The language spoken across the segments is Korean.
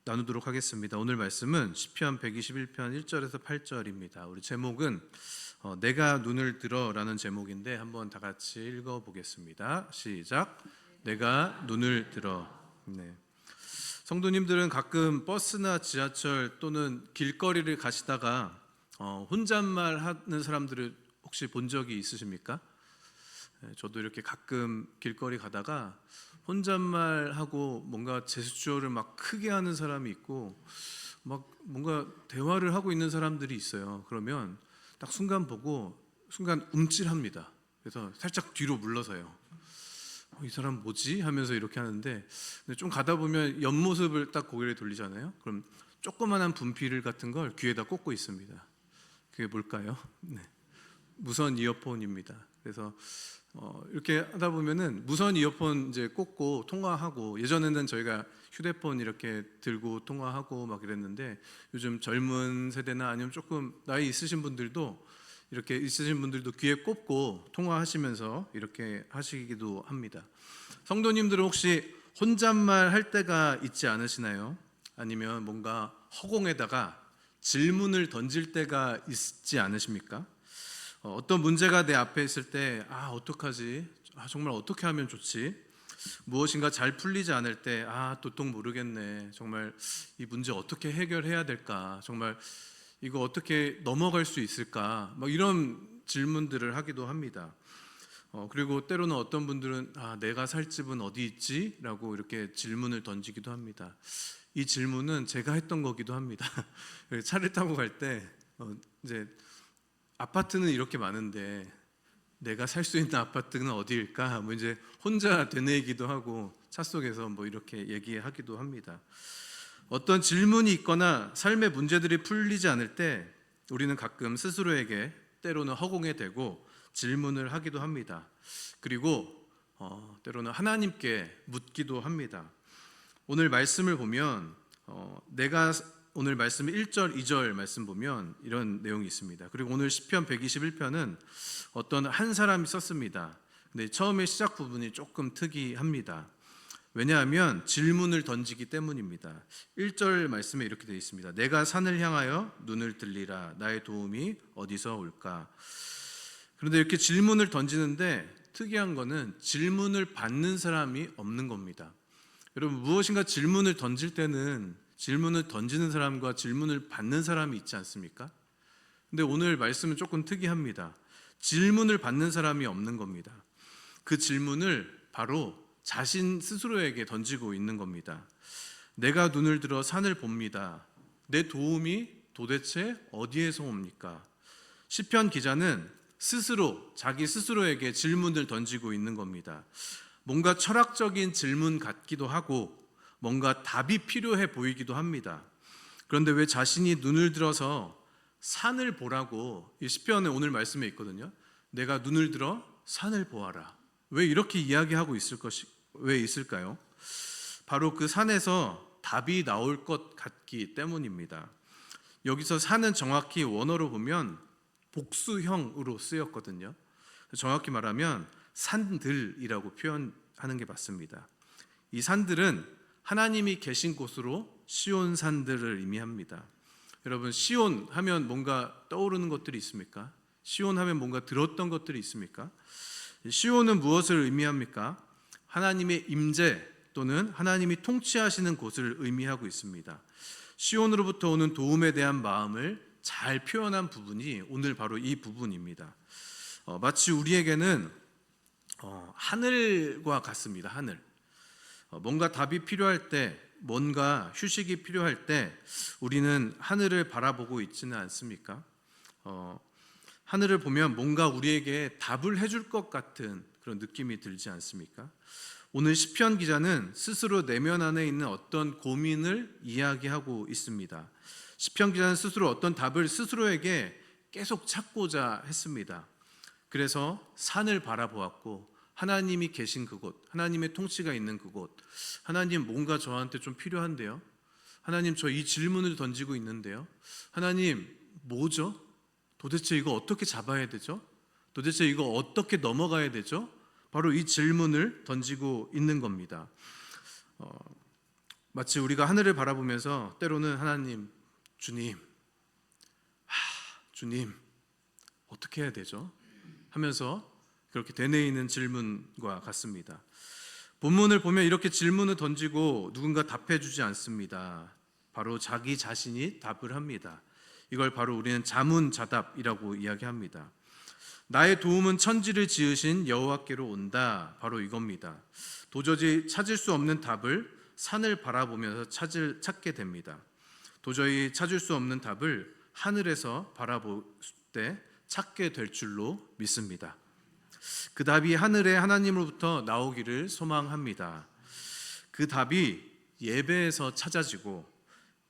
나누도록 하겠습니다. 오늘 말씀은 시편 121편 1절에서 8절입니다. 우리 제목은 내가 눈을 들어라는 제목인데 한번 다 같이 읽어보겠습니다. 시작. 내가 눈을 들어. 네. 성도님들은 가끔 버스나 지하철 또는 길거리를 가시다가 혼잣말 하는 사람들을 혹시 본 적이 있으십니까? 저도 이렇게 가끔 길거리 가다가 혼잣말하고 뭔가 제스처를 막 크게 하는 사람이 있고 막 뭔가 대화를 하고 있는 사람들이 있어요. 그러면 딱 순간 보고 순간 움찔합니다. 그래서 살짝 뒤로 물러서요. 이 사람 뭐지? 하면서 이렇게 하는데 좀 가다 보면 옆모습을 딱 고개를 돌리잖아요. 그럼 조그만한 분필 같은 걸 귀에다 꽂고 있습니다. 그게 뭘까요? 네. 무선 이어폰입니다. 그래서 이렇게 하다 보면은 무선 이어폰 이제 꽂고 통화하고, 예전에는 저희가 휴대폰 이렇게 들고 통화하고 막 이랬는데 요즘 젊은 세대나 아니면 조금 나이 있으신 분들도 귀에 꽂고 통화하시면서 이렇게 하시기도 합니다. 성도님들은 혹시 혼잣말 할 때가 있지 않으시나요? 아니면 뭔가 허공에다가 질문을 던질 때가 있지 않으십니까? 어떤 문제가 내 앞에 있을 때 어떡하지? 정말 어떻게 하면 좋지? 무엇인가 잘 풀리지 않을 때 도통 모르겠네. 정말 이 문제 어떻게 해결해야 될까? 정말 이거 어떻게 넘어갈 수 있을까? 뭐 이런 질문들을 하기도 합니다. 그리고 때로는 어떤 분들은 내가 살 집은 어디 있지? 라고 이렇게 질문을 던지기도 합니다. 이 질문은 제가 했던 거기도 합니다. 차를 타고 갈 때 이제 아파트는 이렇게 많은데 내가 살 수 있는 아파트는 어디일까? 뭐 이제 혼자 되뇌이기도 하고 차 속에서 뭐 이렇게 얘기하기도 합니다. 어떤 질문이 있거나 삶의 문제들이 풀리지 않을 때 우리는 가끔 스스로에게 때로는 허공에 대고 질문을 하기도 합니다. 그리고 때로는 하나님께 묻기도 합니다. 오늘 말씀을 보면 오늘 말씀 1절, 2절 말씀 보면 이런 내용이 있습니다. 그리고 오늘 시편 121편은 어떤 한 사람이 썼습니다. 근데 처음에 시작 부분이 조금 특이합니다. 왜냐하면 질문을 던지기 때문입니다. 1절 말씀에 이렇게 되어 있습니다. 내가 산을 향하여 눈을 들리라. 나의 도움이 어디서 올까? 그런데 이렇게 질문을 던지는데 특이한 거는 질문을 받는 사람이 없는 겁니다. 여러분, 무엇인가 질문을 던질 때는 질문을 던지는 사람과 질문을 받는 사람이 있지 않습니까? 근데 오늘 말씀은 조금 특이합니다. 질문을 받는 사람이 없는 겁니다. 그 질문을 바로 자신 스스로에게 던지고 있는 겁니다. 내가 눈을 들어 산을 봅니다. 내 도움이 도대체 어디에서 옵니까? 시편 기자는 자기 스스로에게 질문을 던지고 있는 겁니다. 뭔가 철학적인 질문 같기도 하고 뭔가 답이 필요해 보이기도 합니다. 그런데 왜 자신이 눈을 들어서 산을 보라고 이 시편에 오늘 말씀에 있거든요. 내가 눈을 들어 산을 보아라. 왜 이렇게 이야기하고 왜 있을까요? 바로 그 산에서 답이 나올 것 같기 때문입니다. 여기서 산은 정확히 원어로 보면 복수형으로 쓰였거든요. 정확히 말하면 산들이라고 표현하는 게 맞습니다. 이 산들은 하나님이 계신 곳으로 시온 산들을 의미합니다. 여러분, 시온 하면 뭔가 떠오르는 것들이 있습니까? 시온 하면 뭔가 들었던 것들이 있습니까? 시온은 무엇을 의미합니까? 하나님의 임재 또는 하나님이 통치하시는 곳을 의미하고 있습니다. 시온으로부터 오는 도움에 대한 마음을 잘 표현한 부분이 오늘 바로 이 부분입니다. 마치 우리에게는 하늘과 같습니다. 하늘. 뭔가 답이 필요할 때, 뭔가 휴식이 필요할 때 우리는 하늘을 바라보고 있지는 않습니까? 하늘을 보면 뭔가 우리에게 답을 해줄 것 같은 그런 느낌이 들지 않습니까? 오늘 시편 기자는 스스로 내면 안에 있는 어떤 고민을 이야기하고 있습니다. 시편 기자는 스스로 어떤 답을 스스로에게 계속 찾고자 했습니다. 그래서 산을 바라보았고 하나님이 계신 그곳, 하나님의 통치가 있는 그곳, 하나님 뭔가 저한테 좀 필요한데요? 하나님 저 이 질문을 던지고 있는데요? 하나님 뭐죠? 도대체 이거 어떻게 잡아야 되죠? 도대체 이거 어떻게 넘어가야 되죠? 바로 이 질문을 던지고 있는 겁니다. 마치 우리가 하늘을 바라보면서 때로는 하나님, 주님, 주님 어떻게 해야 되죠? 하면서 그렇게 되뇌이는 질문과 같습니다. 본문을 보면 이렇게 질문을 던지고 누군가 답해주지 않습니다. 바로 자기 자신이 답을 합니다. 이걸 바로 우리는 자문자답이라고 이야기합니다. 나의 도움은 천지를 지으신 여호와께로 온다. 바로 이겁니다. 도저히 찾을 수 없는 답을 산을 바라보면서 찾게 됩니다. 도저히 찾을 수 없는 답을 하늘에서 바라볼 때 찾게 될 줄로 믿습니다. 그 답이 하늘의 하나님으로부터 나오기를 소망합니다. 그 답이 예배에서 찾아지고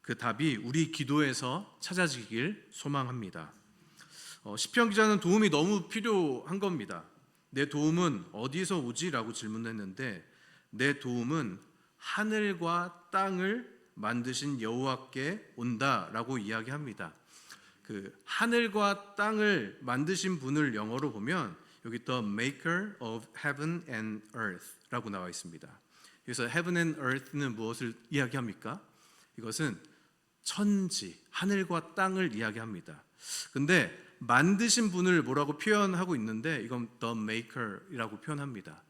그 답이 우리 기도에서 찾아지길 소망합니다. 시편 기자는 도움이 너무 필요한 겁니다. 내 도움은 어디서 오지라고 질문했는데 내 도움은 하늘과 땅을 만드신 여호와께 온다라고 이야기합니다. 그 하늘과 땅을 만드신 분을 영어로 보면 여기 The Maker of Heaven and Earth라고 나와 있습니다. 그래서 Heaven and Earth는 무엇을 이야기합니까? 이것은 천지, 하늘과 땅을 이야기합니다. 근데 만드신 분을 뭐라고 표현하고 있는데 이건 The Maker이라고 표현합니다.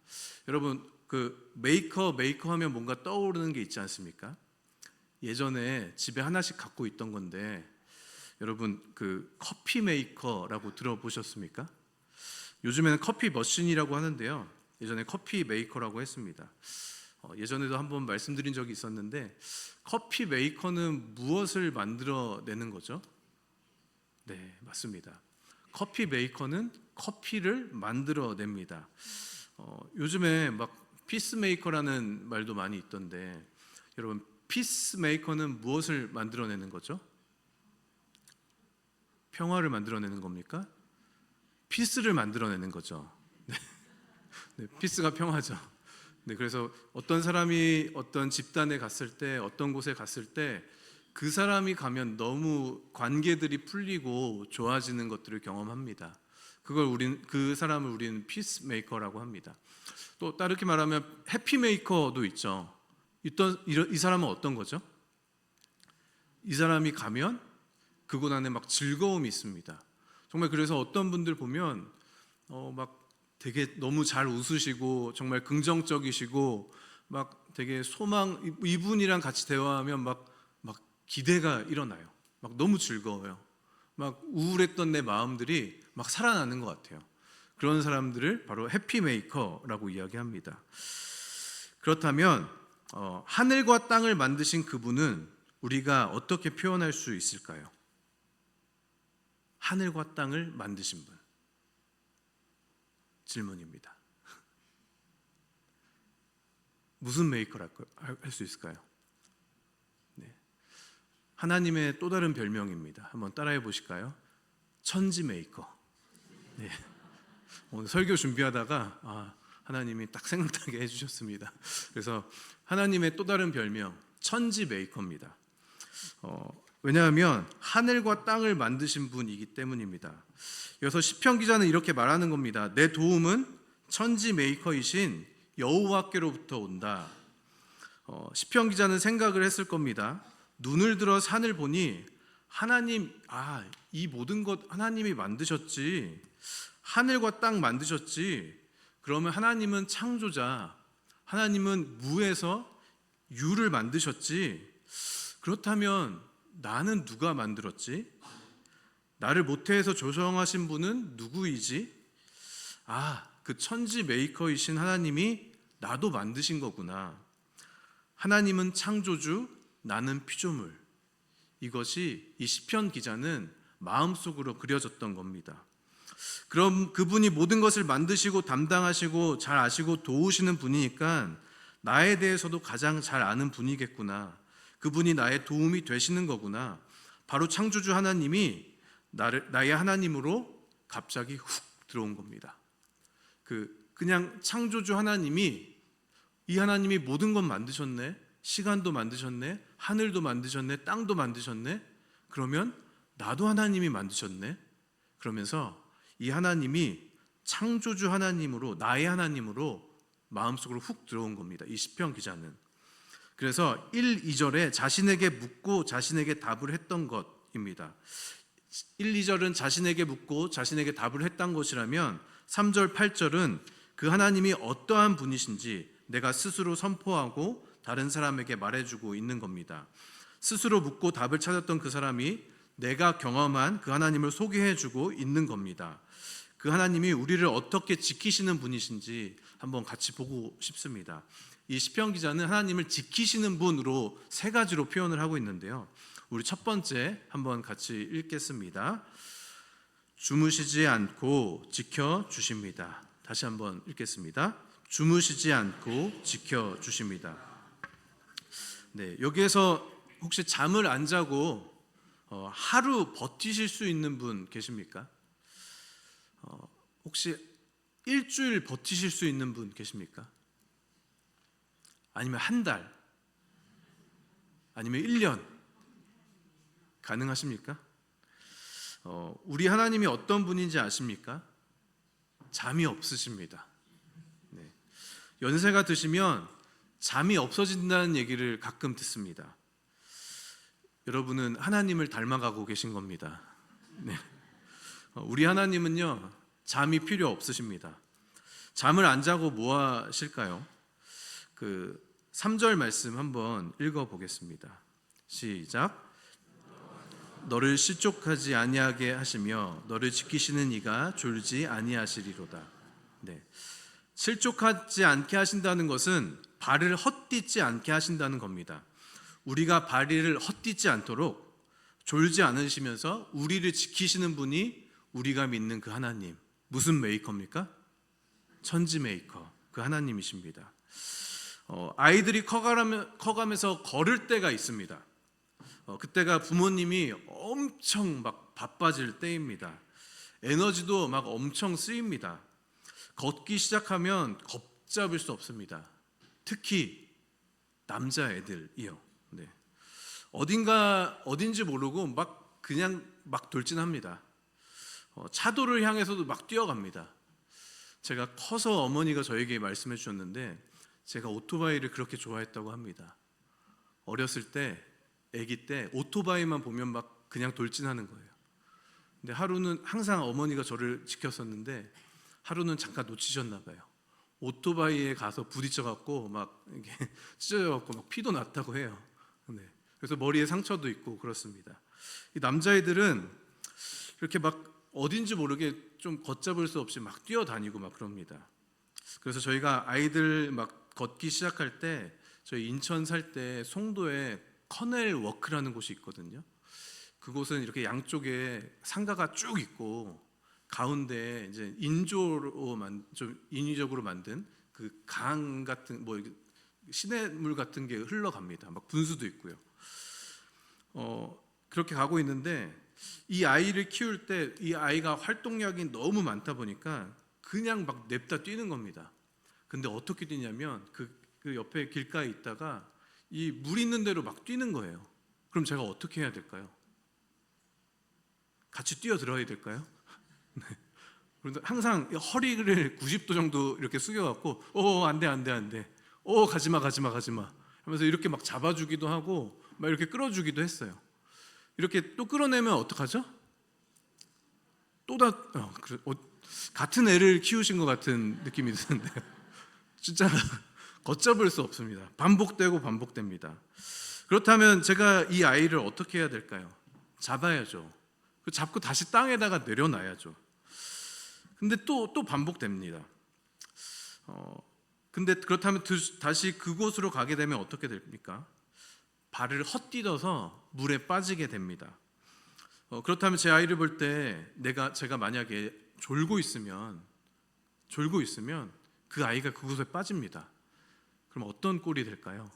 여러분 그 메이커 하면 뭔가 떠오르는 게 있지 않습니까? 예전에 집에 하나씩 갖고 있던 건데 여러분 그 커피 메이커라고 들어보셨습니까? 요즘에는 커피 머신이라고 하는데요. 예전에 커피 메이커라고 했습니다. 예전에도 한번 말씀드린 적이 있었는데 커피 메이커는 무엇을 만들어내는 거죠? 네, 맞습니다. 커피 메이커는 커피를 만들어냅니다. 요즘에 막 피스메이커라는 말도 많이 있던데 여러분 피스메이커는 무엇을 만들어내는 거죠? 평화를 만들어내는 겁니까? 피스를 만들어내는 거죠. 네, 피스가 평화죠. 네, 그래서 어떤 사람이 어떤 집단에 갔을 때, 어떤 곳에 갔을 때 그 사람이 가면 너무 관계들이 풀리고 좋아지는 것들을 경험합니다. 그 사람을 우리는 피스메이커라고 합니다. 또 다르게 말하면 해피메이커도 있죠. 이 사람은 어떤 거죠? 이 사람이 가면 그곳 안에 막 즐거움이 있습니다. 정말 그래서 어떤 분들 보면 막 되게 너무 잘 웃으시고 정말 긍정적이시고 막 되게 이분이랑 같이 대화하면 막 기대가 일어나요. 막 너무 즐거워요. 막 우울했던 내 마음들이 막 살아나는 것 같아요. 그런 사람들을 바로 해피메이커라고 이야기합니다. 그렇다면 하늘과 땅을 만드신 그분은 우리가 어떻게 표현할 수 있을까요? 하늘과 땅을 만드신 분. 질문입니다. 무슨 메이커를 할 수 있을까요? 네. 하나님의 또 다른 별명입니다. 한번 따라해 보실까요? 천지 메이커. 네. 오늘 설교 준비하다가 하나님이 딱 생각나게 해주셨습니다. 그래서 하나님의 또 다른 별명 천지 메이커입니다. 왜냐하면 하늘과 땅을 만드신 분이기 때문입니다. 여기서 시편 기자는 이렇게 말하는 겁니다. 내 도움은 천지 메이커이신 여호와께로부터 온다. 시편 기자는 생각을 했을 겁니다. 눈을 들어 산을 보니 하나님, 이 모든 것 하나님이 만드셨지. 하늘과 땅 만드셨지. 그러면 하나님은 창조자, 하나님은 무에서 유를 만드셨지. 그렇다면 나는 누가 만들었지? 나를 모태에서 조성하신 분은 누구이지? 그 천지 메이커이신 하나님이 나도 만드신 거구나. 하나님은 창조주, 나는 피조물. 이것이 이 시편 기자는 마음속으로 그려졌던 겁니다. 그럼 그분이 모든 것을 만드시고 담당하시고 잘 아시고 도우시는 분이니까 나에 대해서도 가장 잘 아는 분이겠구나. 그분이 나의 도움이 되시는 거구나. 바로 창조주 하나님이 나의 하나님으로 갑자기 훅 들어온 겁니다. 그냥 창조주 하나님이 이 하나님이 모든 것 만드셨네. 시간도 만드셨네. 하늘도 만드셨네. 땅도 만드셨네. 그러면 나도 하나님이 만드셨네. 그러면서 이 하나님이 창조주 하나님으로 나의 하나님으로 마음속으로 훅 들어온 겁니다. 이 시편 기자는. 그래서 1, 2절에 자신에게 묻고 자신에게 답을 했던 것입니다. 1, 2절은 자신에게 묻고 자신에게 답을 했던 것이라면 3절, 8절은 그 하나님이 어떠한 분이신지 내가 스스로 선포하고 다른 사람에게 말해주고 있는 겁니다. 스스로 묻고 답을 찾았던 그 사람이 내가 경험한 그 하나님을 소개해주고 있는 겁니다. 그 하나님이 우리를 어떻게 지키시는 분이신지 한번 같이 보고 싶습니다. 이 시편 기자는 하나님을 지키시는 분으로 세 가지로 표현을 하고 있는데요. 우리 첫 번째 한번 같이 읽겠습니다. 주무시지 않고 지켜주십니다. 다시 한번 읽겠습니다. 주무시지 않고 지켜주십니다. 네, 여기에서 혹시 잠을 안 자고 하루 버티실 수 있는 분 계십니까? 혹시 일주일 버티실 수 있는 분 계십니까? 아니면 한 달? 아니면 1년? 가능하십니까? 우리 하나님이 어떤 분인지 아십니까? 잠이 없으십니다. 네. 연세가 드시면 잠이 없어진다는 얘기를 가끔 듣습니다. 여러분은 하나님을 닮아가고 계신 겁니다. 네. 우리 하나님은요, 잠이 필요 없으십니다. 잠을 안 자고 뭐 하실까요? 3절 말씀 한번 읽어보겠습니다. 시작. 너를 실족하지 아니하게 하시며 너를 지키시는 이가 졸지 아니하시리로다. 네. 실족하지 않게 하신다는 것은 발을 헛디지 않게 하신다는 겁니다. 우리가 발을 헛디지 않도록 졸지 않으시면서 우리를 지키시는 분이 우리가 믿는 그 하나님. 무슨 메이커입니까? 천지 메이커, 그 하나님이십니다. 아이들이 커가면서 걸을 때가 있습니다. 그때가 부모님이 엄청 막 바빠질 때입니다. 에너지도 막 엄청 쓰입니다. 걷기 시작하면 걷잡을 수 없습니다. 특히 남자애들이요. 네. 어딘지 모르고 막 그냥 막 돌진합니다. 차도를 향해서도 막 뛰어갑니다. 제가 커서 어머니가 저에게 말씀해 주셨는데 제가 오토바이를 그렇게 좋아했다고 합니다. 어렸을 때, 아기 때 오토바이만 보면 막 그냥 돌진하는 거예요. 근데 하루는 항상 어머니가 저를 지켰었는데 하루는 잠깐 놓치셨나 봐요. 오토바이에 가서 부딪혀갖고 막 이게 찢어져갖고 막 피도 났다고 해요. 네. 그래서 머리에 상처도 있고 그렇습니다. 이 남자애들은 이렇게 막 어딘지 모르게 좀 걷잡을 수 없이 막 뛰어다니고 막 그럽니다. 그래서 저희가 아이들 막 걷기 시작할 때 저희 인천 살 때 송도에 커넬 워크라는 곳이 있거든요. 그곳은 이렇게 양쪽에 상가가 쭉 있고 가운데 이제 좀 인위적으로 만든 그 강 같은 뭐 시냇물 같은 게 흘러갑니다. 막 분수도 있고요. 그렇게 가고 있는데 이 아이를 키울 때 이 아이가 활동량이 너무 많다 보니까 그냥 막 냅다 뛰는 겁니다. 근데 어떻게 뛰냐면 그 옆에 길가에 있다가 이 물 있는 데로 막 뛰는 거예요. 그럼 제가 어떻게 해야 될까요? 같이 뛰어들어야 될까요? 네. 그런데 항상 허리를 90도 정도 이렇게 숙여갖고 안돼 가지마 하면서 이렇게 막 잡아주기도 하고 막 이렇게 끌어주기도 했어요. 이렇게 또 끌어내면 어떡하죠? 같은 애를 키우신 것 같은 느낌이 드는데 진짜 걷잡을 수 없습니다. 반복됩니다. 그렇다면 제가 이 아이를 어떻게 해야 될까요? 잡아야죠. 잡고 다시 땅에다가 내려놔야죠. 근데 또 반복됩니다. 근데 그렇다면 다시 그곳으로 가게 되면 어떻게 됩니까? 발을 헛디뎌서 물에 빠지게 됩니다. 그렇다면 제 아이를 볼 때 제가 만약에 졸고 있으면 그 아이가 그곳에 빠집니다. 그럼 어떤 꼴이 될까요?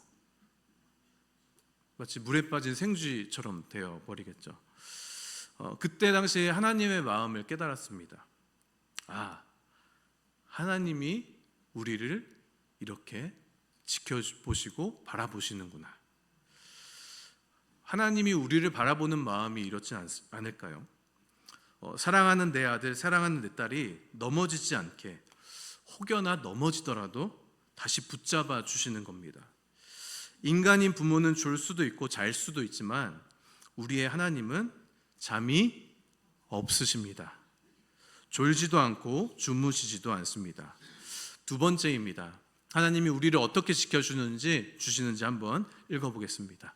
마치 물에 빠진 생쥐처럼 되어 버리겠죠. 그때 당시에 하나님의 마음을 깨달았습니다. 하나님이 우리를 이렇게 지켜보시고 바라보시는구나. 하나님이 우리를 바라보는 마음이 이렇지 않을까요? 사랑하는 내 아들, 사랑하는 내 딸이 넘어지지 않게 혹여나 넘어지더라도 다시 붙잡아 주시는 겁니다. 인간인 부모는 졸 수도 있고 잘 수도 있지만 우리의 하나님은 잠이 없으십니다. 졸지도 않고 주무시지도 않습니다. 두 번째입니다. 하나님이 우리를 어떻게 주시는지 한번 읽어보겠습니다.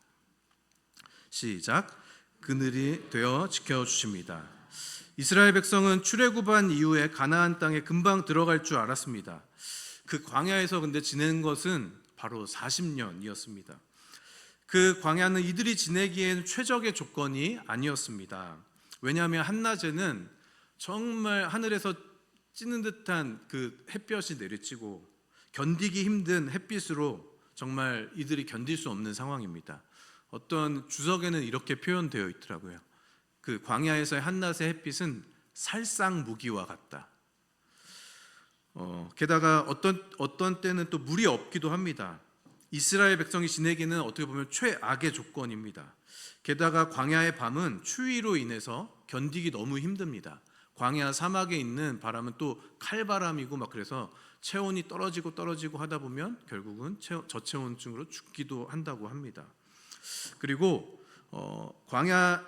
시작. 그늘이 되어 지켜주십니다. 이스라엘 백성은 출애굽한 이후에 가나안 땅에 금방 들어갈 줄 알았습니다. 그 광야에서 근데 지낸 것은 바로 40년이었습니다. 그 광야는 이들이 지내기에는 최적의 조건이 아니었습니다. 왜냐하면 한낮에는 정말 하늘에서 찌는 듯한 그 햇볕이 내리쬐고 견디기 힘든 햇빛으로 정말 이들이 견딜 수 없는 상황입니다. 어떤 주석에는 이렇게 표현되어 있더라고요. 그 광야에서의 한낮의 햇빛은 살상무기와 같다. 게다가 어떤 때는 또 물이 없기도 합니다. 이스라엘 백성이 지내기는 어떻게 보면 최악의 조건입니다. 게다가 광야의 밤은 추위로 인해서 견디기 너무 힘듭니다. 광야 사막에 있는 바람은 또 칼바람이고 막 그래서 체온이 떨어지고 하다 보면 결국은 저체온증으로 죽기도 한다고 합니다. 그리고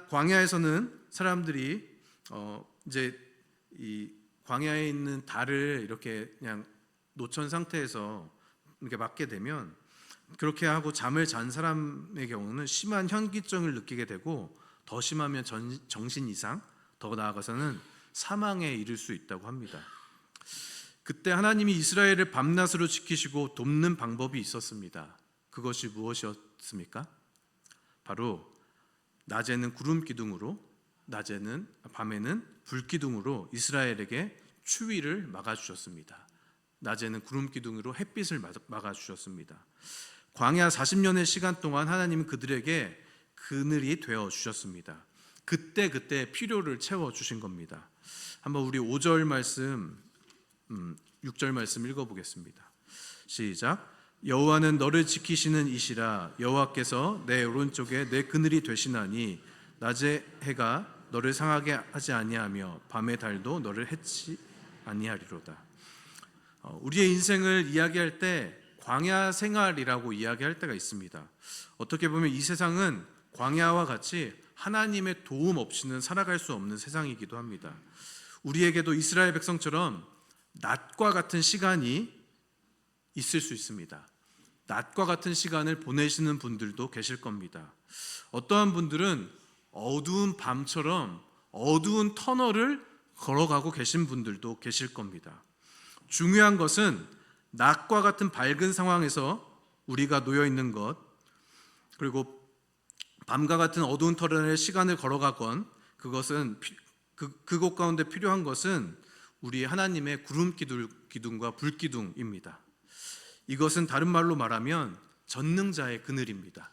광야에서는 사람들이 이제 이 광야에 있는 달을 이렇게 그냥 노천 상태에서 이렇게 맞게 되면 그렇게 하고 잠을 잔 사람의 경우는 심한 현기증을 느끼게 되고 더 심하면 정신 이상, 더 나아가서는 사망에 이를 수 있다고 합니다. 그때 하나님이 이스라엘을 밤낮으로 지키시고 돕는 방법이 있었습니다. 그것이 무엇이었습니까? 바로 낮에는 구름 기둥으로, 밤에는 불 기둥으로 이스라엘에게 추위를 막아주셨습니다. 낮에는 구름 기둥으로 햇빛을 막아주셨습니다. 광야 40년의 시간 동안 하나님은 그들에게 그늘이 되어 주셨습니다. 그때 필요를 채워 주신 겁니다. 한번 우리 5절 말씀, 6절 말씀 읽어보겠습니다. 시작. 여호와는 너를 지키시는 이시라. 여호와께서 내 오른쪽에 내 그늘이 되시나니 낮의 해가 너를 상하게 하지 아니하며 밤의 달도 너를 해치 아니하리로다. 우리의 인생을 이야기할 때 광야 생활이라고 이야기할 때가 있습니다. 어떻게 보면 이 세상은 광야와 같이 하나님의 도움 없이는 살아갈 수 없는 세상이기도 합니다. 우리에게도 이스라엘 백성처럼 낮과 같은 시간이 있을 수 있습니다. 낮과 같은 시간을 보내시는 분들도 계실 겁니다. 어떠한 분들은 어두운 밤처럼 어두운 터널을 걸어가고 계신 분들도 계실 겁니다. 중요한 것은 낮과 같은 밝은 상황에서 우리가 놓여 있는 것, 그리고 밤과 같은 어두운 터널의 시간을 걸어가건 그것은 그곳 가운데 필요한 것은 우리 하나님의 구름 기둥과 불 기둥입니다. 이것은 다른 말로 말하면 전능자의 그늘입니다.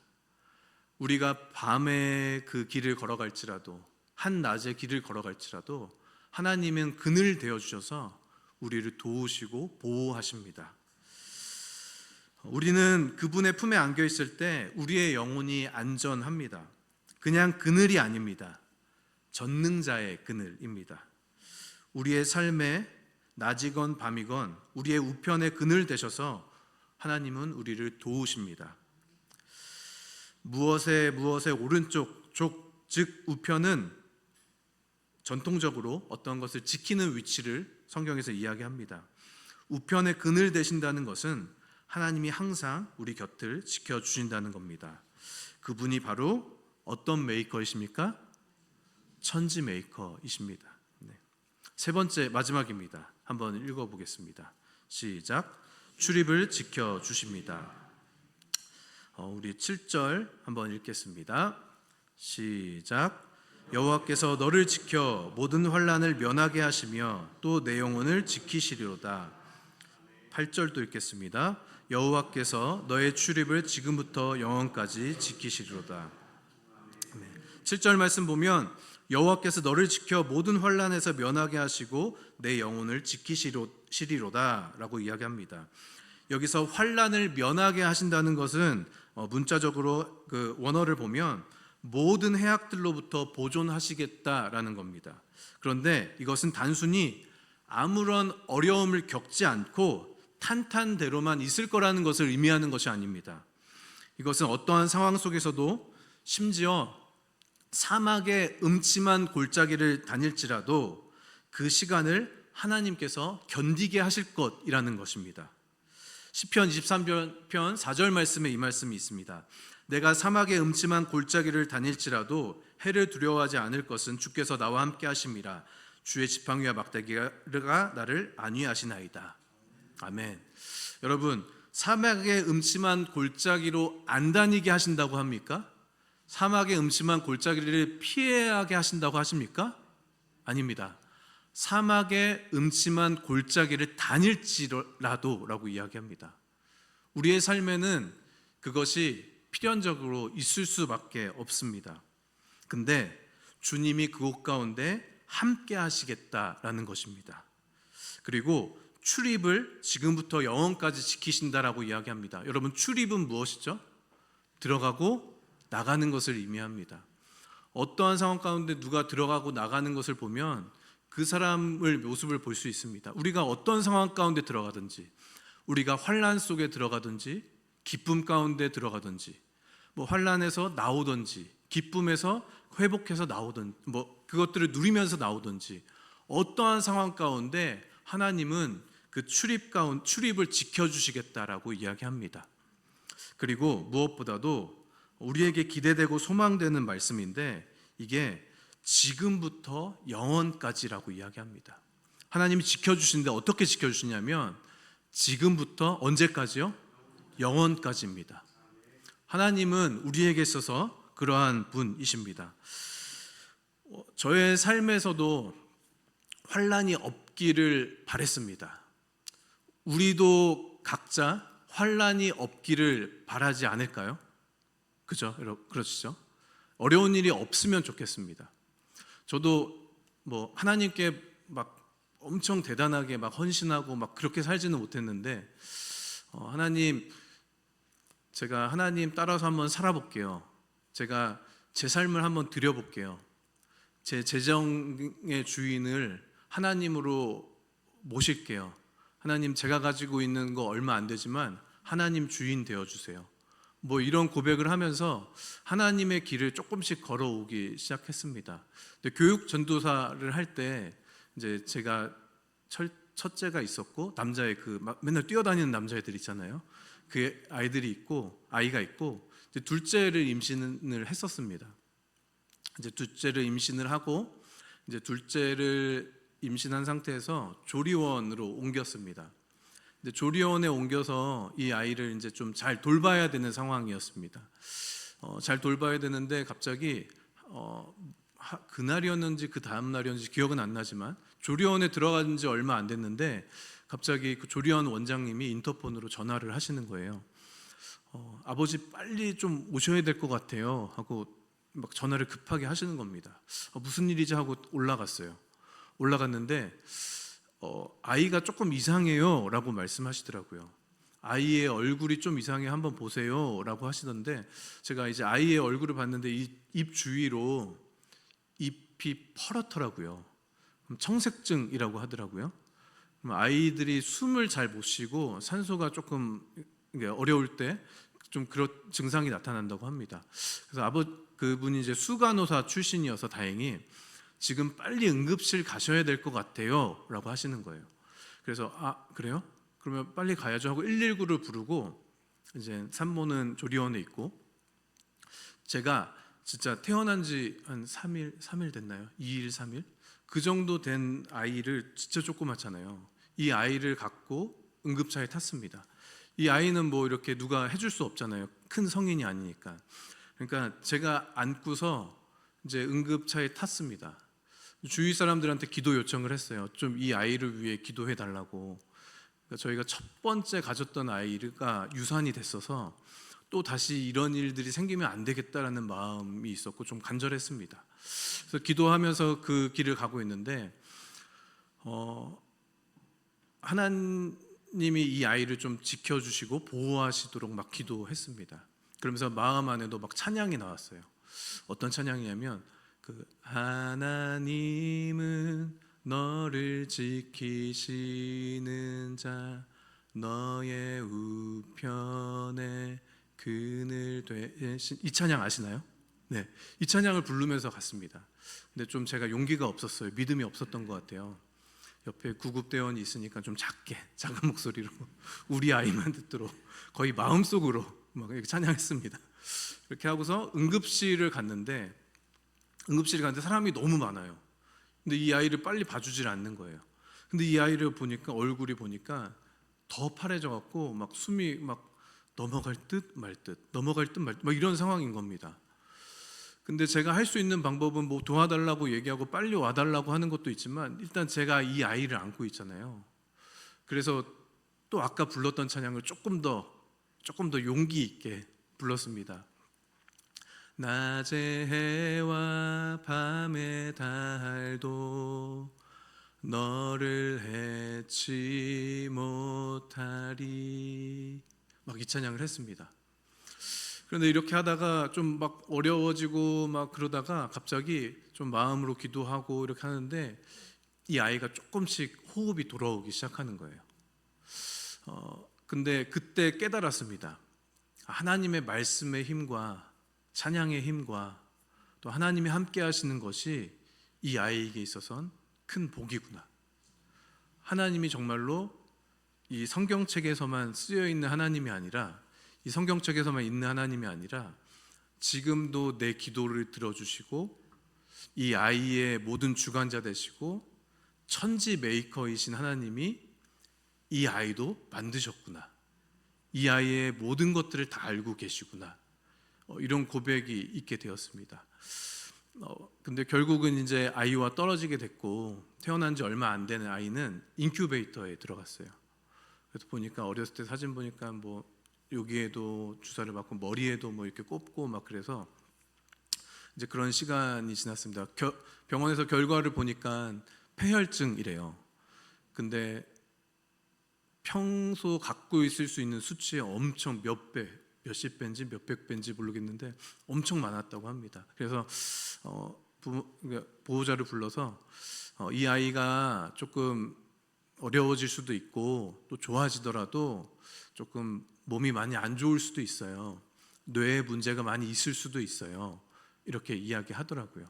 우리가 밤에 그 길을 걸어갈지라도, 한낮의 길을 걸어갈지라도 하나님은 그늘 되어 주셔서 우리를 도우시고 보호하십니다. 우리는 그분의 품에 안겨 있을 때 우리의 영혼이 안전합니다. 그냥 그늘이 아닙니다. 전능자의 그늘입니다. 우리의 삶에 낮이건 밤이건 우리의 우편의 그늘 되셔서 하나님은 우리를 도우십니다. 무엇의 오른쪽 즉 우편은 전통적으로 어떤 것을 지키는 위치를 성경에서 이야기합니다. 우편의 그늘 되신다는 것은 하나님이 항상 우리 곁을 지켜주신다는 겁니다. 그분이 바로 어떤 메이커이십니까? 천지 메이커이십니다. 세 번째, 마지막입니다. 한번 읽어보겠습니다. 시작. 출입을 지켜주십니다. 우리 7절 한번 읽겠습니다. 시작. 여호와께서 너를 지켜 모든 환난을 면하게 하시며 또 내 영혼을 지키시리로다. 8절도 읽겠습니다. 여호와께서 너의 출입을 지금부터 영원까지 지키시리로다. 7절 말씀 보면 여호와께서 너를 지켜 모든 환난에서 면하게 하시고 내 영혼을 지키시리로다 라고 이야기합니다. 여기서 환난을 면하게 하신다는 것은 문자적으로 그 원어를 보면 모든 해악들로부터 보존하시겠다라는 겁니다. 그런데 이것은 단순히 아무런 어려움을 겪지 않고 탄탄대로만 있을 거라는 것을 의미하는 것이 아닙니다. 이것은 어떠한 상황 속에서도 심지어 사막의 음침한 골짜기를 다닐지라도 그 시간을 하나님께서 견디게 하실 것이라는 것입니다. 시편 23편 4절 말씀에 이 말씀이 있습니다. 내가 사막의 음침한 골짜기를 다닐지라도 해를 두려워하지 않을 것은 주께서 나와 함께 하심이라. 주의 지팡이와 막대기가 나를 안위하시나이다. 아멘. 여러분, 사막의 음침한 골짜기로 안 다니게 하신다고 합니까? 사막의 음침한 골짜기를 피하게 하신다고 하십니까? 아닙니다. 사막의 음침한 골짜기를 다닐지라도 라고 이야기합니다. 우리의 삶에는 그것이 필연적으로 있을 수밖에 없습니다. 근데 주님이 그곳 가운데 함께 하시겠다라는 것입니다. 그리고 출입을 지금부터 영원까지 지키신다라고 이야기합니다. 여러분, 출입은 무엇이죠? 들어가고 나가는 것을 의미합니다. 어떠한 상황 가운데 누가 들어가고 나가는 것을 보면 그 사람의 모습을 볼 수 있습니다. 우리가 어떤 상황 가운데 들어가든지, 우리가 환난 속에 들어가든지, 기쁨 가운데 들어가든지, 환난에서 나오든지, 기쁨에서 회복해서 나오든지, 그것들을 누리면서 나오든지, 어떠한 상황 가운데 하나님은 그 출입을 지켜주시겠다라고 이야기합니다. 그리고 무엇보다도 우리에게 기대되고 소망되는 말씀인데, 이게 지금부터 영원까지라고 이야기합니다. 하나님이 지켜주시는데 어떻게 지켜주시냐면 지금부터 언제까지요? 영원까지입니다. 하나님은 우리에게 있어서 그러한 분이십니다. 저의 삶에서도 환난이 없기를 바랬습니다. 우리도 각자 환난이 없기를 바라지 않을까요? 그죠? 그렇죠? 어려운 일이 없으면 좋겠습니다. 저도 하나님께 막 엄청 대단하게 막 헌신하고 막 그렇게 살지는 못했는데, 하나님, 제가 하나님 따라서 한번 살아볼게요. 제가 제 삶을 한번 드려볼게요. 제 재정의 주인을 하나님으로 모실게요. 하나님, 제가 가지고 있는 거 얼마 안 되지만 하나님 주인 되어주세요. 이런 고백을 하면서 하나님의 길을 조금씩 걸어오기 시작했습니다. 근데 교육 전도사를 할 때 이제 제가 첫째가 있었고, 남자애 맨날 뛰어다니는 남자애들 있잖아요. 그 아이가 있고 이제 둘째를 임신을 했었습니다. 이제 둘째를 임신을 하고, 이제 둘째를 임신한 상태에서 조리원으로 옮겼습니다. 근데 조리원에 옮겨서 이 아이를 이제 좀 잘 돌봐야 되는 상황이었습니다. 잘 돌봐야 되는데 갑자기 그날이었는지 그 다음 날이었는지 기억은 안 나지만 조리원에 들어간 지 얼마 안 됐는데 갑자기 그 조리원 원장님이 인터폰으로 전화를 하시는 거예요. 아버지 빨리 좀 오셔야 될 것 같아요 하고 막 전화를 급하게 하시는 겁니다. 무슨 일이지 하고 올라갔는데 아이가 조금 이상해요 라고 말씀하시더라고요. 아이의 얼굴이 좀 이상해, 한번 보세요 라고 하시던데, 제가 이제 아이의 얼굴을 봤는데 입 주위로 잎이 퍼렇더라고요. 청색증이라고 하더라고요. 아이들이 숨을 잘 못 쉬고 산소가 조금 어려울 때 좀 그런 증상이 나타난다고 합니다. 그래서 그분이 이제 수간호사 출신이어서 다행히 지금 빨리 응급실 가셔야 될 것 같아요 라고 하시는 거예요. 그래서 그래요? 그러면 빨리 가야죠 하고 119를 부르고, 이제 산모는 조리원에 있고, 제가 진짜 태어난 지 한 3일 됐나요? 2일, 3일? 그 정도 된 아이를, 진짜 조그맣잖아요. 이 아이를 갖고 응급차에 탔습니다. 이 아이는 이렇게 누가 해줄 수 없잖아요. 큰 성인이 아니니까. 그러니까 제가 안고서 이제 응급차에 탔습니다. 주위 사람들한테 기도 요청을 했어요. 좀 이 아이를 위해 기도해 달라고. 그러니까 저희가 첫 번째 가졌던 아이가 유산이 됐어서 또 다시 이런 일들이 생기면 안 되겠다라는 마음이 있었고 좀 간절했습니다. 그래서 기도하면서 그 길을 가고 있는데 하나님이 이 아이를 좀 지켜주시고 보호하시도록 막 기도했습니다. 그러면서 마음 안에도 막 찬양이 나왔어요. 어떤 찬양이냐면 하나님은 너를 지키시는 자, 너의 우편에 그늘 되신, 이 찬양 아시나요? 네, 이 찬양을 부르면서 갔습니다. 근데 좀 제가 용기가 없었어요. 믿음이 없었던 것 같아요. 옆에 구급대원이 있으니까 좀 작은 목소리로 우리 아이만 듣도록 거의 마음속으로 막 이렇게 찬양했습니다. 이렇게 하고서 응급실을 갔는데 사람이 너무 많아요. 근데 이 아이를 빨리 봐주질 않는 거예요. 근데 이 아이를 보니까, 얼굴이 보니까 더 파래져 갖고 막 숨이 막 넘어갈 듯 말 듯 막 이런 상황인 겁니다. 근데 제가 할 수 있는 방법은 뭐 도와달라고 얘기하고 빨리 와달라고 하는 것도 있지만, 일단 제가 이 아이를 안고 있잖아요. 그래서 또 아까 불렀던 찬양을 조금 더 용기 있게 불렀습니다. 낮의 해와 밤의 달도 너를 해치 못하리. 막 이 찬양을 했습니다. 그런데 이렇게 하다가 좀 막 어려워지고 막 그러다가 갑자기 좀 마음으로 기도하고 이렇게 하는데 이 아이가 조금씩 호흡이 돌아오기 시작하는 거예요. 근데 그때 깨달았습니다. 하나님의 말씀의 힘과 찬양의 힘과 또 하나님이 함께 하시는 것이 이 아이에게 있어서는 큰 복이구나. 하나님이 정말로 이 성경책에서만 쓰여 있는 하나님이 아니라, 이 성경책에서만 있는 하나님이 아니라 지금도 내 기도를 들어주시고 이 아이의 모든 주관자 되시고 천지 메이커이신 하나님이 이 아이도 만드셨구나. 이 아이의 모든 것들을 다 알고 계시구나. 이런 고백이 있게 되었습니다. 근데 결국은 이제 아이와 떨어지게 됐고, 태어난 지 얼마 안 되는 아이는 인큐베이터에 들어갔어요. 그래서 보니까 어렸을 때 사진 보니까 뭐 여기에도 주사를 맞고 머리에도 뭐 이렇게 꼽고 막, 그래서 이제 그런 시간이 지났습니다. 병원에서 결과를 보니까 폐혈증이래요. 근데 평소 갖고 있을 수 있는 수치의 엄청 몇십 배인지 몇백 배인지 모르겠는데 엄청 많았다고 합니다. 그래서 보호자를 불러서 이 아이가 조금 어려워질 수도 있고 또 좋아지더라도 조금 몸이 많이 안 좋을 수도 있어요. 뇌에 문제가 많이 있을 수도 있어요. 이렇게 이야기하더라고요.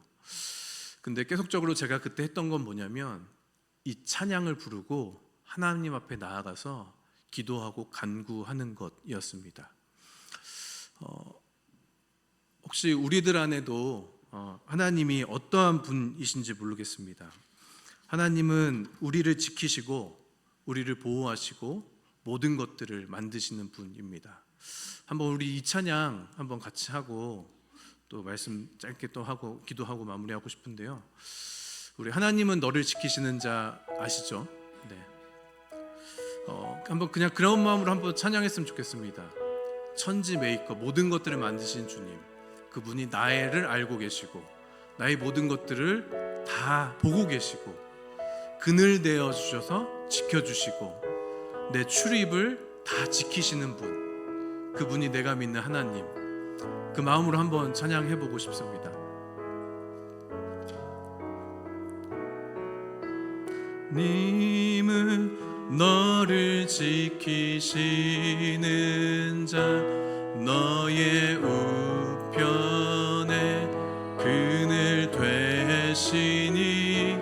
근데 계속적으로 제가 그때 했던 건 뭐냐면 이 찬양을 부르고 하나님 앞에 나아가서 기도하고 간구하는 것이었습니다. 혹시 우리들 안에도 하나님이 어떠한 분이신지 모르겠습니다. 하나님은 우리를 지키시고 우리를 보호하시고 모든 것들을 만드시는 분입니다. 한번 우리 이 찬양 한번 같이 하고 또 말씀 짧게 또 하고 기도하고 마무리하고 싶은데요. 우리 하나님은 너를 지키시는 자 아시죠? 네. 한번 그냥 그런 마음으로 한번 찬양했으면 좋겠습니다. 천지 메이커, 모든 것들을 만드신 주님, 그분이 나를 알고 계시고 나의 모든 것들을 다 보고 계시고 그늘 되어 주셔서 지켜주시고 내 출입을 다 지키시는 분, 그분이 내가 믿는 하나님, 그 마음으로 한번 찬양해보고 싶습니다. 님은 너를 지키시는 자, 너의 우편에 그늘 되시니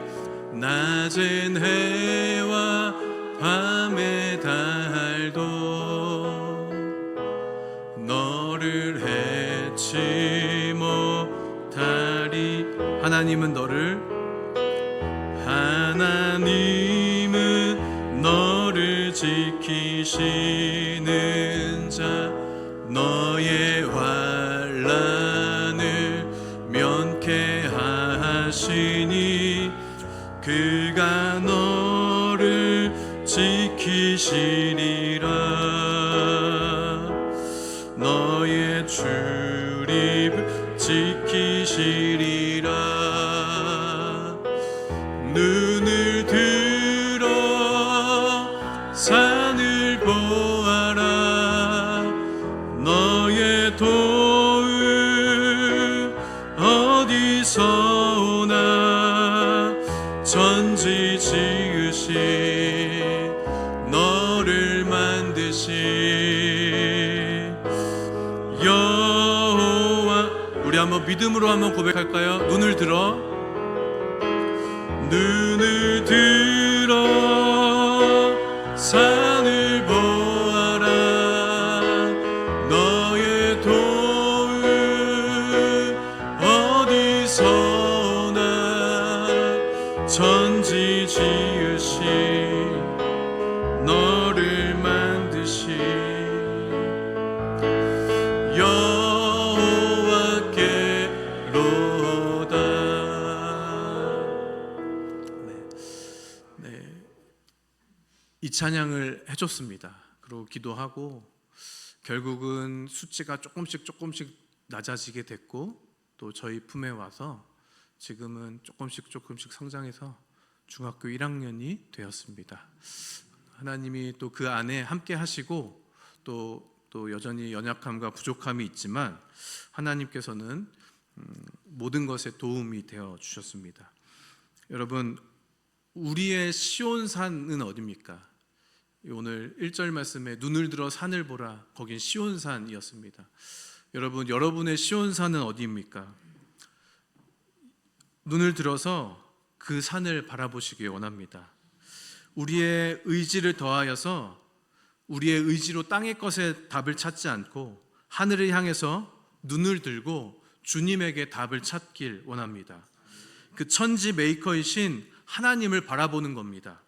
낮은 해와 밤의 달도 너를 해치 못하리. 하나님은 너를 지키시는 자, 너의 환난을 면케하시니 그가 너를 지키시리라. 너의 출입을 지키시리라. 눈을 들어 산을 보아라. 너의 도움 어디서 오나. 천지 지으신 너를 만드신 한번 믿음으로 한번 고백할까요? 눈을 들어, 눈을 들어 산을 보아라. 너의 도움 어디서나 천지 지으신 너를 만드신 여호와께로다. 이 찬양을 해줬습니다. 그리고 기도하고 결국은 수치가 조금씩 낮아지게 됐고, 또 저희 품에 와서 지금은 조금씩 성장해서 중학교 1학년이 되었습니다. 하나님이 또 그 안에 함께 하시고, 또 여전히 연약함과 부족함이 있지만 하나님께서는 모든 것에 도움이 되어 주셨습니다. 여러분, 우리의 시온산은 어디입니까? 오늘 1절 말씀에 눈을 들어 산을 보라, 거긴 시온산이었습니다. 여러분, 여러분의 시온산은 어디입니까? 눈을 들어서 그 산을 바라보시기 원합니다. 우리의 의지를 더하여서 우리의 의지로 땅의 것에 답을 찾지 않고 하늘을 향해서 눈을 들고 주님에게 답을 찾길 원합니다. 그 천지 메이커이신 하나님을 바라보는 겁니다.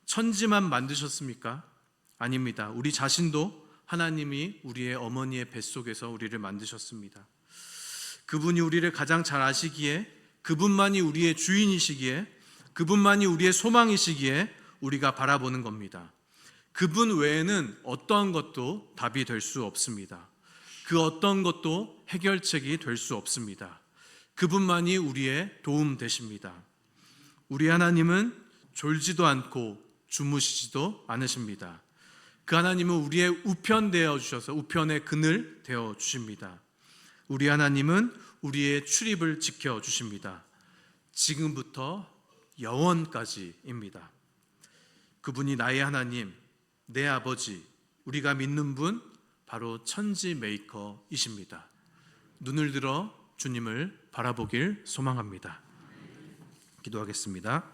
천지만 만드셨습니까? 아닙니다. 우리 자신도 하나님이 우리의 어머니의 뱃속에서 우리를 만드셨습니다. 그분이 우리를 가장 잘 아시기에, 그분만이 우리의 주인이시기에, 그분만이 우리의 소망이시기에 우리가 바라보는 겁니다. 그분 외에는 어떠한 것도 답이 될 수 없습니다. 그 어떤 것도 해결책이 될 수 없습니다. 그분만이 우리의 도움 되십니다. 우리 하나님은 졸지도 않고 주무시지도 않으십니다. 그 하나님은 우리의 우편 되어 주셔서 우편의 그늘 되어 주십니다. 우리 하나님은 우리의 출입을 지켜 주십니다. 지금부터 영원까지입니다. 그분이 나의 하나님, 내 아버지, 우리가 믿는 분 바로 천지 메이커이십니다. 눈을 들어 주님을 바라보길 소망합니다. 기도하겠습니다.